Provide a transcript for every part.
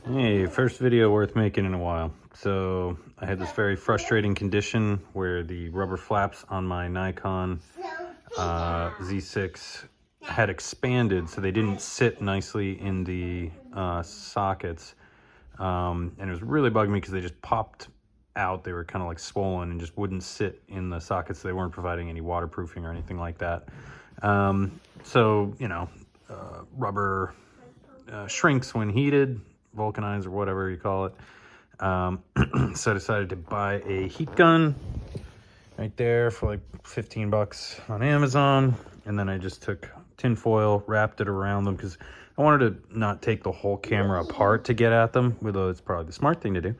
Hey, first video worth making in a while. So I had this very frustrating condition where the rubber flaps on my Nikon Z6 had expanded, so they didn't sit nicely in the sockets. And it was really bugging me because they just popped out. They were kind of like swollen and just wouldn't sit in the sockets. They weren't providing any waterproofing or anything like that. So, you know, rubber shrinks when heated, vulcanized, or whatever you call it. So I decided to buy a heat gun right there for like 15 bucks on Amazon. And then I just took tin foil, wrapped it around them because I wanted to not take the whole camera apart to get at them, although it's probably the smart thing to do.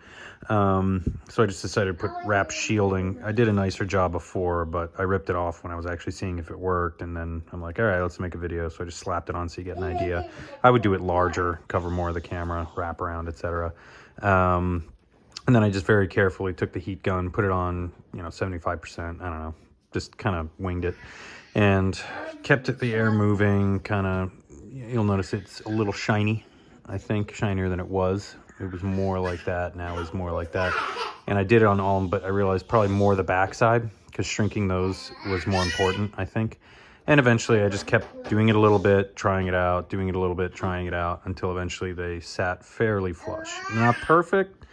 So I just decided to put wrap shielding. I did a nicer job before, but I ripped it off when I was actually seeing if it worked. And then I'm like, all right, let's make a video. So I just slapped it on so you get an idea. I would do it larger, cover more of the camera, wrap around, etc. And then I just very carefully took the heat gun, put it on, 75%, I don't know, just kind of winged it and kept the air moving, kind of. You'll notice it's a little shiny, I think, shinier than it was. It was more like that, now it's more like that. And I did it on all, but I realized probably more the backside because shrinking those was more important, I think. And eventually I just kept doing it a little bit, trying it out, doing it a little bit, trying it out, until eventually they sat fairly flush. Not perfect,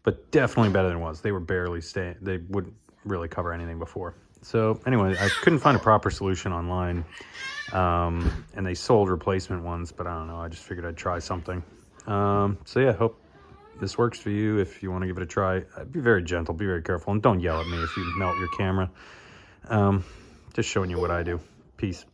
but definitely better than it was. They were barely staying, they wouldn't really cover anything before. So anyway, I couldn't find a proper solution online. And they sold replacement ones, but I don't know, I just figured I'd try something. So yeah, hope this works for you. If you want to give it a try, be very gentle, be very careful, and don't yell at me if you melt your camera. Just showing you what I do. Peace.